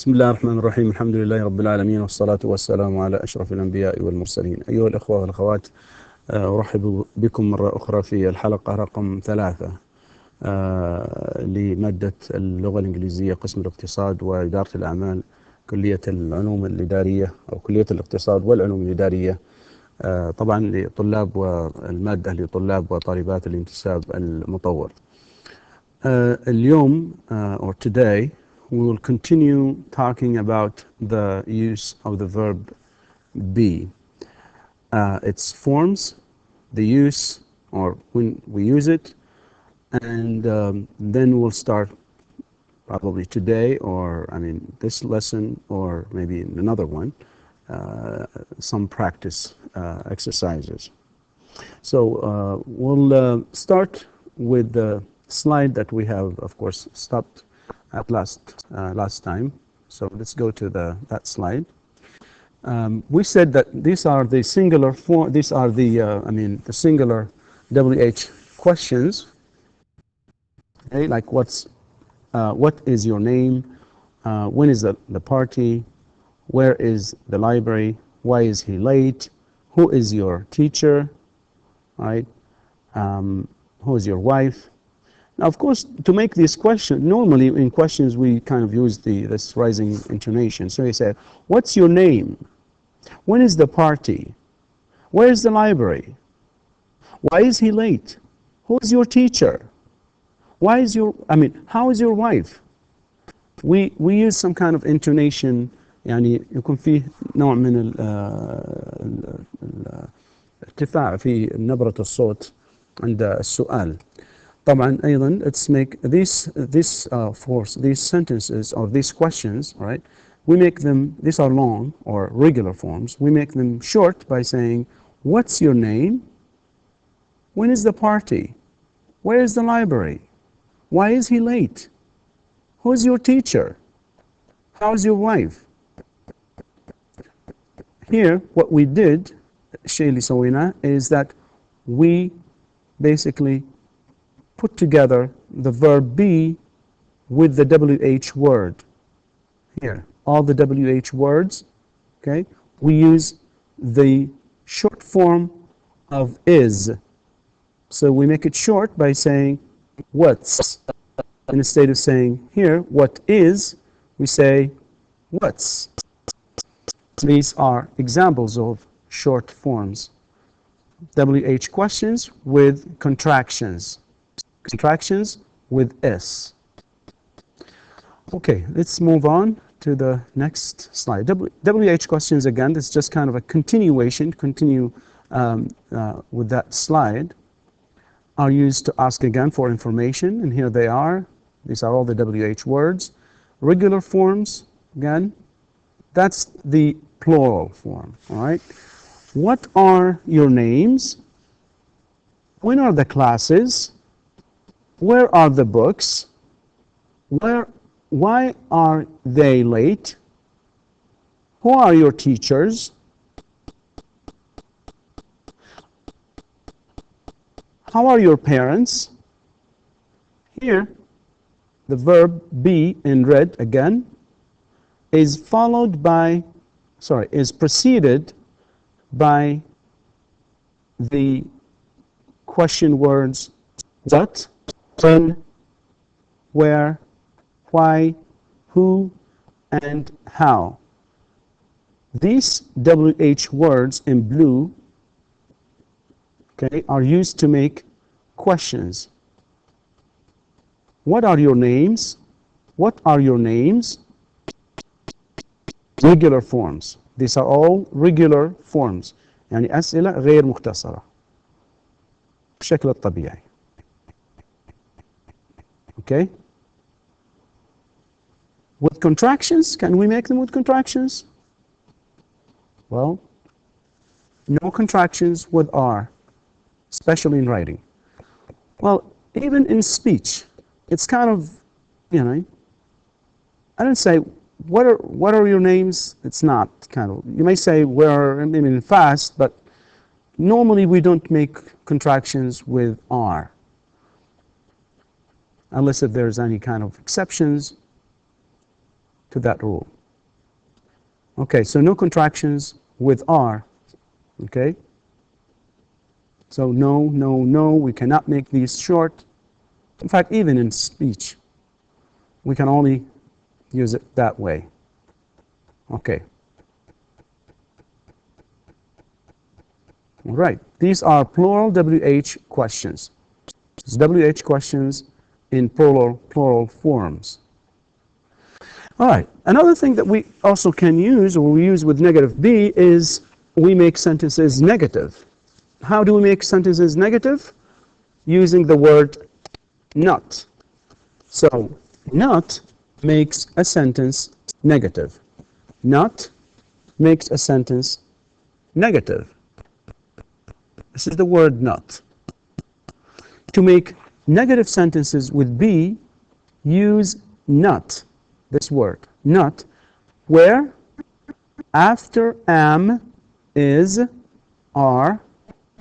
بسم الله الرحمن الرحيم. الحمد لله رب العالمين، والصلاة والسلام على أشرف الأنبياء والمرسلين. أيها الأخوة والأخوات، أرحب بكم مرة أخرى في الحلقة رقم 3 لمادة اللغة الإنجليزية قسم الاقتصاد وإدارة الأعمال، كلية العلوم الإدارية أو كلية الاقتصاد والعلوم الإدارية، طبعا لطلاب، والمادة لطلاب وطالبات الانتساب المطور. اليوم or today we will continue talking about the use of the verb be, its forms, the use or when we use it, and then we'll start probably today, or this lesson, or maybe in another one, some practice exercises. So we'll start with the slide that we have, of course, stopped at last time. So let's go to that slide. We said that these are the singular form. These are the singular WH questions. Okay, like what is your name? When is the party? Where is the library? Why is he late? Who is your teacher? Right? Who is your wife? Now, of course, to make this question, normally in questions we kind of use this rising intonation. So you say, what's your name? When is the party? Where is the library? Why is he late? Who is your teacher? How is your wife? We use some kind of intonation. يعني يكون فيه نوع من الارتفاع في نبرة الصوت عند السؤال. طبعا أيضا let's make these sentences or these questions, right? We make them, these are long or regular forms. We make them short by saying, what's your name? When is the party? Where is the library? Why is he late? Who's your teacher? How's your wife? Here, what we did, الشيء اللي سويناه, is that we basically put together the verb be with the WH word. Here, all the WH words, okay? We use the short form of is. So we make it short by saying what's. And instead of saying here, what is, we say what's. These are examples of short forms. WH questions with contractions. Contractions with S. Okay, let's move on to the next slide. WH questions, again, this is just kind of a continuation, with that slide, are used to ask again for information, and here they are. These are all the WH words. Regular forms, again, that's the plural form, all right? What are your names? When are the classes? Where are the books? Why are they late? Who are your teachers? How are your parents? Here, the verb be in red again is preceded by the question words what, when, where, why, who, and how. These WH words in blue, okay, are used to make questions. What are your names? What are your names? Regular forms. These are all regular forms. يعني أسئلة غير مختصرة بالشكل الطبيعي. Okay? With contractions, can we make them with contractions? Well, no contractions with R, especially in writing. Well, even in speech, it's kind of, I don't say, what are your names? It's not kind of, you may say fast, but normally we don't make contractions with R. Unless if there's any kind of exceptions. to that rule. Okay, so no contractions with are. Okay? So no, no, no, we cannot make these short. In fact, even in speech, we can only use it that way. Okay. All right, these are plural WH questions. It's WH questions in plural forms. All right, another thing that we also can use, or we use with negative B, is we make sentences negative. How do we make sentences negative? Using the word not. So, not makes a sentence negative. Not makes a sentence negative. This is the word not. To make negative sentences with be, use not, this word, not, where after am, is, are,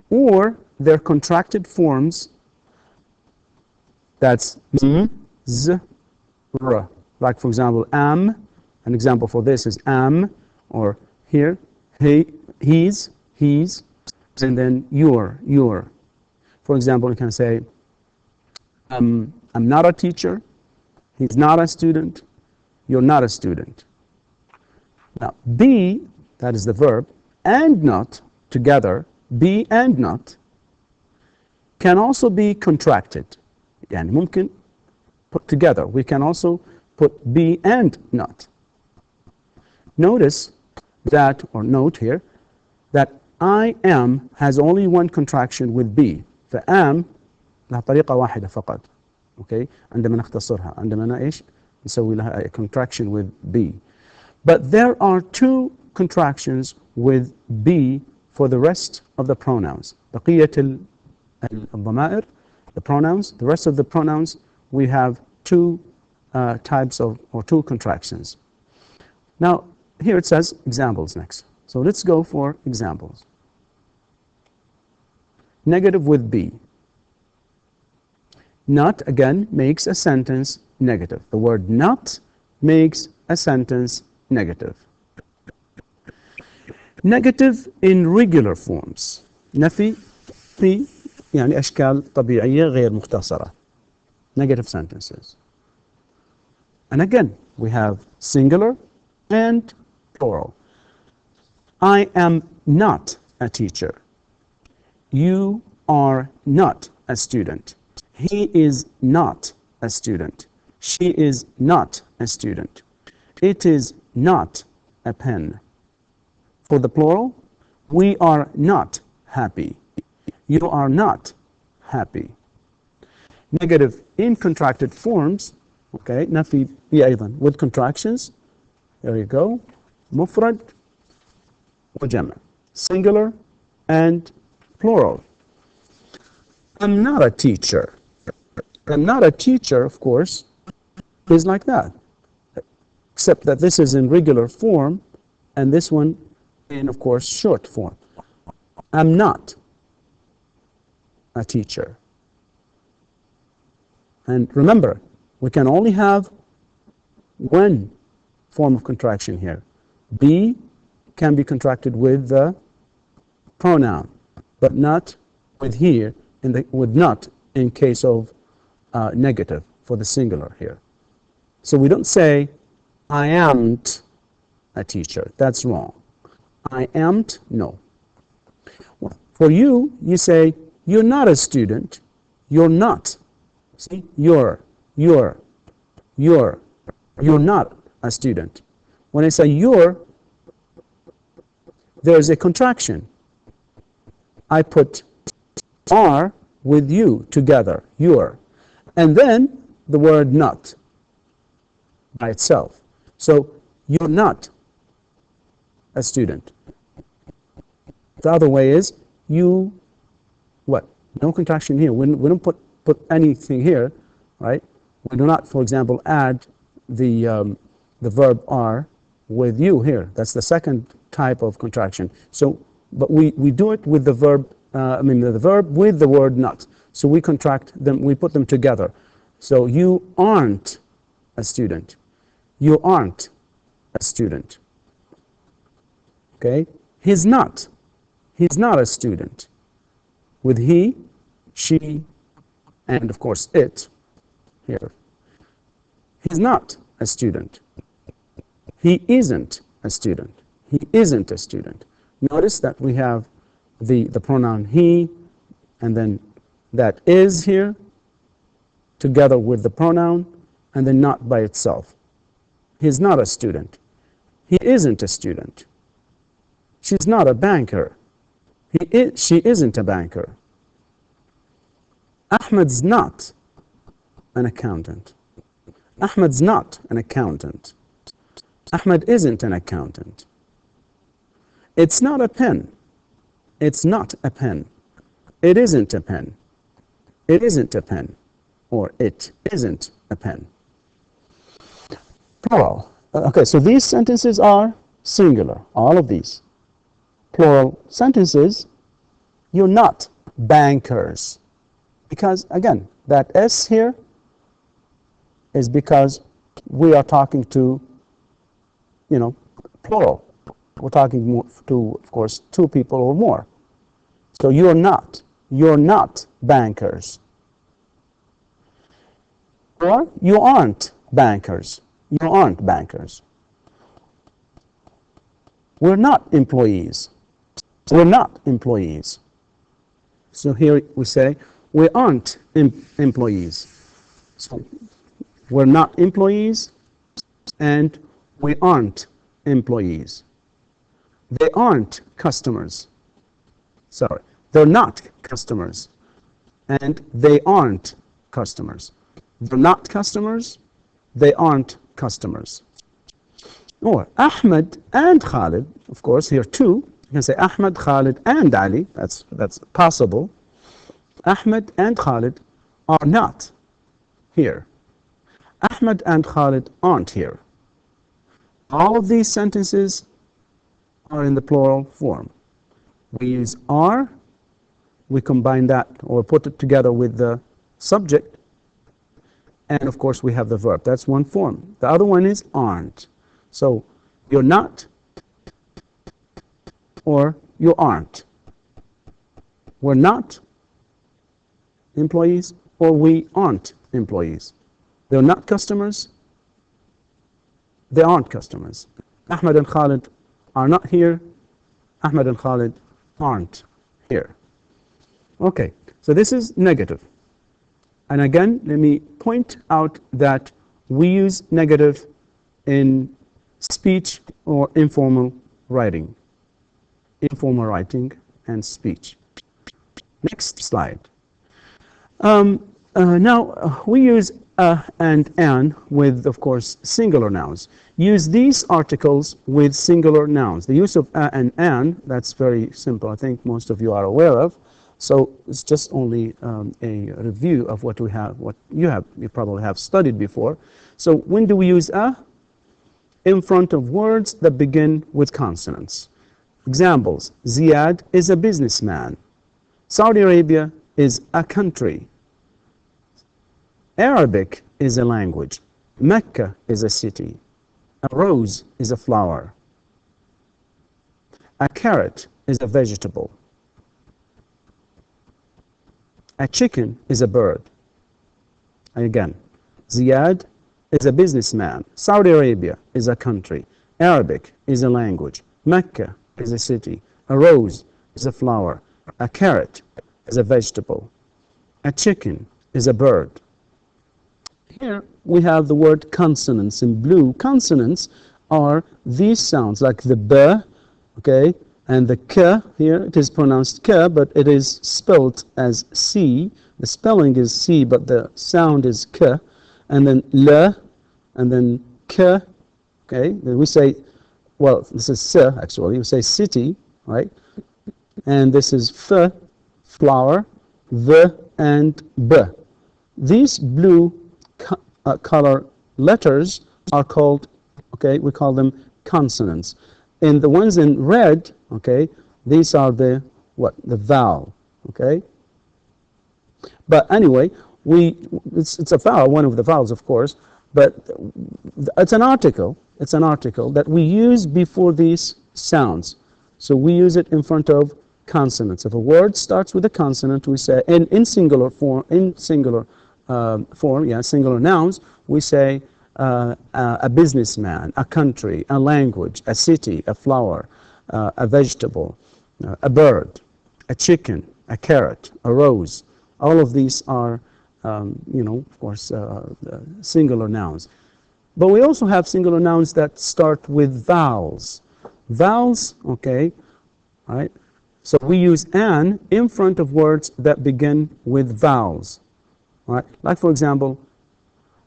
or their contracted forms, that's z, r. Like for example, am, an example for this is am, or here, he, he's, and then your. For example, you can say, I'm not a teacher, he's not a student, you're not a student. Now, be, that is the verb, and not, together, be and not, can also be contracted. يعني ممكن put together. We can also put be and not. Notice that, or note here, that I am has only one contraction with be. فam لها طريقة واحدة فقط. Okay? عندما نختصرها. عندما إيش؟ نسوي لها a contraction with be. But there are two contractions with be for the rest of the pronouns. بقية الضمائر, the pronouns, the rest of the pronouns, we have two types of, or two contractions. Now, here it says examples next. So let's go for examples. Negative with be. Not, again, makes a sentence negative. The word not makes a sentence negative. Negative in regular forms. نفي في يعني أشكال طبيعية غير مختصرة. Negative sentences. And again, we have singular and plural. I am not a teacher. You are not a student. He is not a student. She is not a student. It is not a pen. For the plural, we are not happy. You are not happy. Negative in contracted forms, okay, نفي هي أيضا with contractions. There you go. مفرد وجمع. Singular and plural. I'm not a teacher. I'm not a teacher, of course, is like that. Except that this is in regular form and this one in, of course, short form. I'm not a teacher. And remember, we can only have one form of contraction here. Be can be contracted with the pronoun, but not with here, with not in case of negative for the singular here. So we don't say, I amn't a teacher. That's wrong. I amn't, no. For you, you say, you're not a student. You're not. See, you're not a student. When I say you're, there's a contraction. I put are with you together, you're. And then the word not by itself. So you're not a student. The other way is you, what? No contraction here. We don't put anything here, right? We do not, for example, add the verb are with you here. That's the second type of contraction. So, but we do it with the verb, the verb with the word not. So we contract them, we put them together. So you aren't a student. You aren't a student. Okay? He's not a student. With he, she, and of course it here. He's not a student. He isn't a student. He isn't a student. Notice that we have the pronoun he, and then that is here, together with the pronoun, and then not by itself. He's not a student. He isn't a student. She's not a banker. She isn't a banker. Ahmed's not an accountant. Ahmed's not an accountant. Ahmed isn't an accountant. It's not a pen. It's not a pen. It isn't a pen. It isn't a pen. Or it isn't a pen. Plural. Okay, so these sentences are singular, all of these. Plural sentences, you're not bankers. Because, again, that S here is because we are talking to, plural. We're talking to, of course, two people or more. So you're not bankers. Or you aren't bankers. You aren't bankers. We're not employees. We're not employees. So here we say, we aren't employees. So we're not employees, and we aren't employees. They aren't customers. Sorry, they're not customers, and they aren't customers. They're not customers, they aren't customers. Or Ahmed and Khalid, of course, here too. You can say Ahmed, Khalid, and Ali. That's possible. Ahmed and Khalid are not here. Ahmed and Khalid aren't here. All of these sentences are in the plural form. We use are, we combine that or put it together with the subject, and of course we have the verb. That's one form. The other one is aren't. So you're not, or you aren't. We're not employees, or we aren't employees. They're not customers, they aren't customers. Ahmed and Khalid are not here. Ahmed and Khalid aren't here. Okay, so this is negative. And again, let me point out that we use negative in speech or informal writing. Informal writing and speech. Next slide. Now, we use and an with, of course, singular nouns. Use these articles with singular nouns. The use of and an, that's very simple. I think most of you are aware of. So it's just only a review of what we have, what you probably have studied before. So when do we use a? In front of words that begin with consonants. Examples: Ziyad is a businessman. Saudi Arabia is a country. Arabic is a language. Mecca is a city. A rose is a flower. A carrot is a vegetable. A chicken is a bird. Again, Ziyad is a businessman. Saudi Arabia is a country. Arabic is a language. Mecca is a city. A rose is a flower. A carrot is a vegetable. A chicken is a bird. Here we have the word consonants in blue. Consonants are these sounds, like the b, okay, and the k. Here it is pronounced k, but it is spelled as c. The spelling is c, but the sound is k. And then l, and then k. Okay, then we say, well, this is s actually. We say city, right? And this is f, flower, v, and b. These blue color letters are called, okay, we call them consonants. And the ones in red, okay, these are the vowel, okay? But anyway, it's a vowel, one of the vowels, of course, but it's an article. It's an article that we use before these sounds. So we use it in front of consonants. If a word starts with a consonant, we say, in singular form, singular nouns, we say a businessman, a country, a language, a city, a flower, a vegetable, a bird, a chicken, a carrot, a rose. All of these are, of course, singular nouns. But we also have singular nouns that start with vowels. Vowels, okay, right? So we use an in front of words that begin with vowels, right? Like, for example,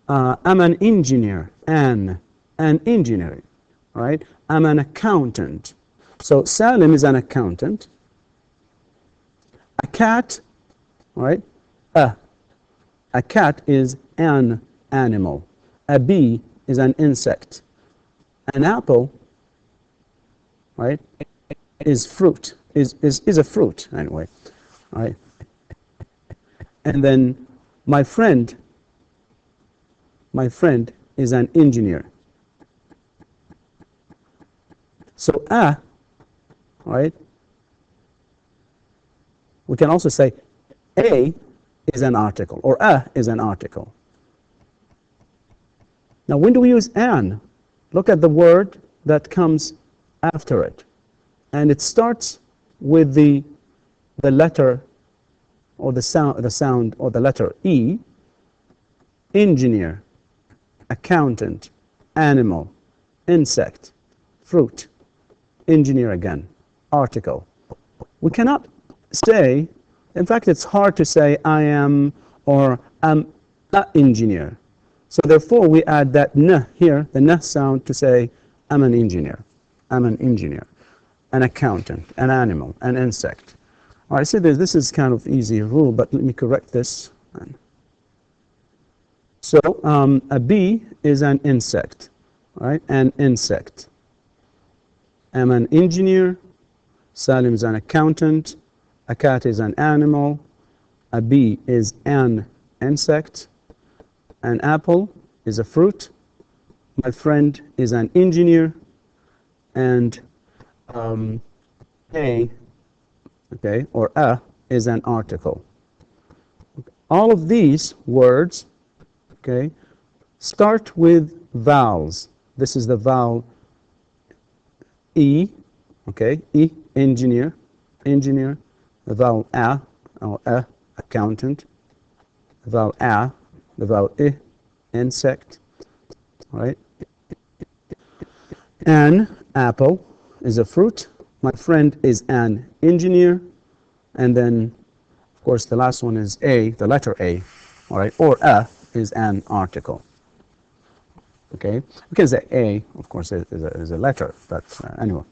I'm an engineer, an engineer, right? I'm an accountant. So Salim is an accountant. A cat, right? A cat is an animal. A bee is an insect. An apple, right, is fruit, is a fruit anyway, right? And then my friend is an engineer. So right, we can also say a is an article, or a is an article. Now, when do we use an? Look at the word that comes after it. And it starts with the letter or the sound or the letter E. Engineer, accountant, animal, insect, fruit, engineer again, article. We cannot say, in fact, it's hard to say I am or I'm an engineer. So therefore, we add that n here, the n sound, to say, I'm an engineer. I'm an engineer, an accountant, an animal, an insect. All right, so this is kind of easy rule, but let me correct this. So a bee is an insect, right? An insect. I'm an engineer. Salim is an accountant. A cat is an animal. A bee is an insect. An apple is a fruit. My friend is an engineer. And a, okay, or a is an article. All of these words, okay, start with vowels. This is the vowel E, okay, E, engineer, engineer. The vowel a, or a, accountant. The vowel a, the vowel I, insect, right? An apple is a fruit. My friend is an engineer. And then, of course, the last one is a, the letter A, all right, or a is an article. Okay, we can say a, of course, is a letter, but anyway.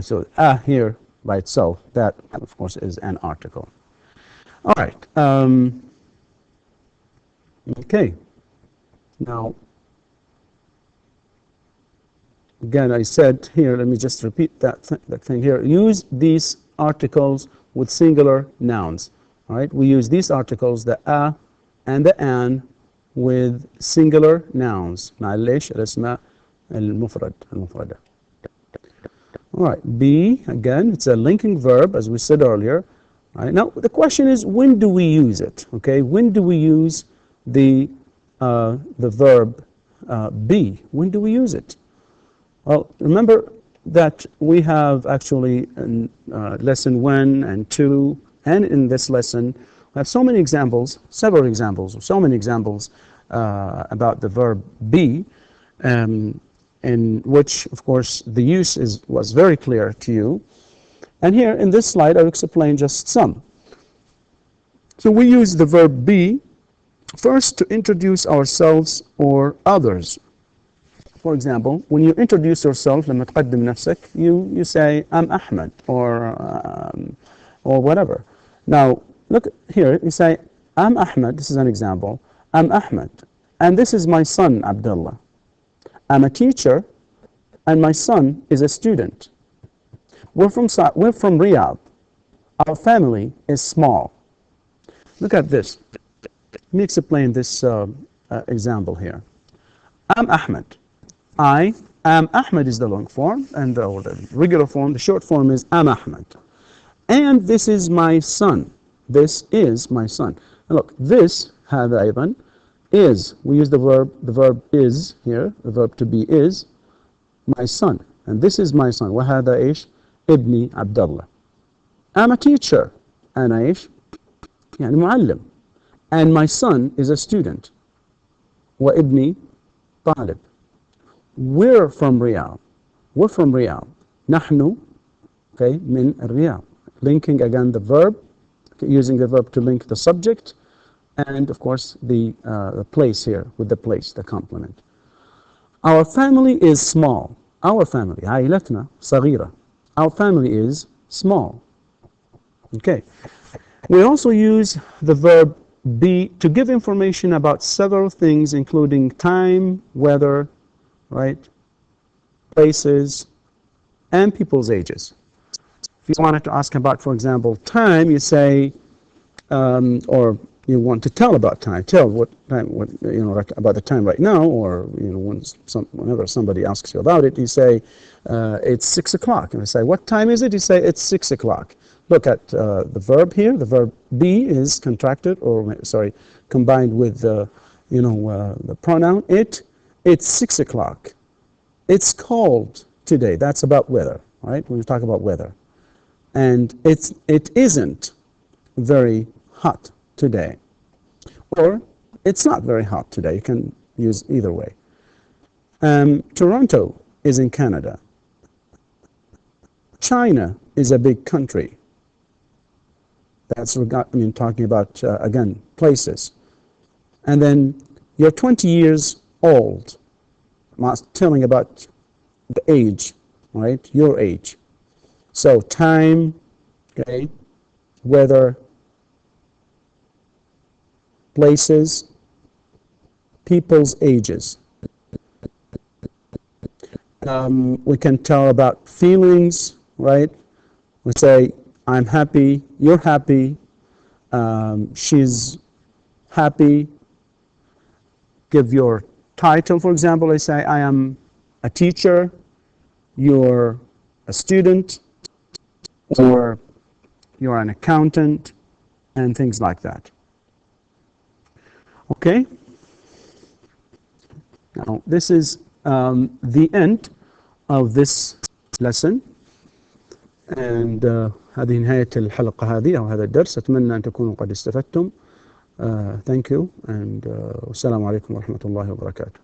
So a here by itself, that, of course, is an article. All right. Okay. Now, again, I said here, let me just repeat that thing here. Use these articles with singular nouns. All right. We use these articles, the a and the an, with singular nouns. معلش الاسماء المفردة. All right, be, again, it's a linking verb, as we said earlier. All right, now, the question is, when do we use it? Okay, when do we use the verb be? When do we use it? Well, remember that we have actually in lesson 1 and 2, and in this lesson, we have so many examples, several examples, so many examples about the verb be, in which, of course, the use was very clear to you. And here in this slide, I'll explain just some. So we use the verb be first to introduce ourselves or others. For example, when you introduce yourself, لما تقدم نفسك, you say, I'm Ahmed, or whatever. Now, look here, you say, I'm Ahmed, this is an example, I'm Ahmed, and this is my son, Abdullah. I'm a teacher, and my son is a student. We're from Riyadh. Our family is small. Look at this. Let me explain this example here. I'm Ahmed. I Ahmed is the long form, and the regular form, the short form is Ahmed. And this is my son. This is my son. And look, this, هذا أيضا, is. We use the verb is here, the verb to be is, my son. And this is my son. وهذا إيش؟ ابني عبد الله. I'm a teacher. أنا إيش؟ يعني معلم. And my son is a student. وابني طالب. We're from Riyadh. We're from Riyadh. نحن, okay, من الرياض. Linking again the verb, using the verb to link the subject, and of course the place here with the place, the complement. Our family is small. Our family, عائلتنا صغيرة. Our family is small. Okay. We also use the verb be to give information about several things, including time, weather, right, places, and people's ages. If you wanted to ask about, for example, time, you say, or you want to tell about time, tell what time, like about the time right now, or whenever somebody asks you about it, you say it's 6 o'clock, and I say, what time is it? You say it's 6 o'clock. Look at the verb here. The verb be is contracted, or sorry, combined with the pronoun it. It's 6 o'clock. It's cold today. That's about weather, right? When we talk about weather. And it isn't very hot today. Or it's not very hot today. You can use either way. Toronto is in Canada. China is a big country. That's talking about, again, places. And then you're 20 years old. I'm telling about the age, right? Your age. So time, okay, weather, places, people's ages. We can tell about feelings, right? We say, I'm happy, you're happy, she's happy. Give your title, for example. I say, I am a teacher, you're a student, or you're an accountant, and things like that. Okay? Now, this is the end of this lesson. And هذه نهاية الحلقة هذه أو هذا الدرس. أتمنى أن تكونوا قد استفدتم. Thank you, and والسلام عليكم ورحمة الله وبركاته.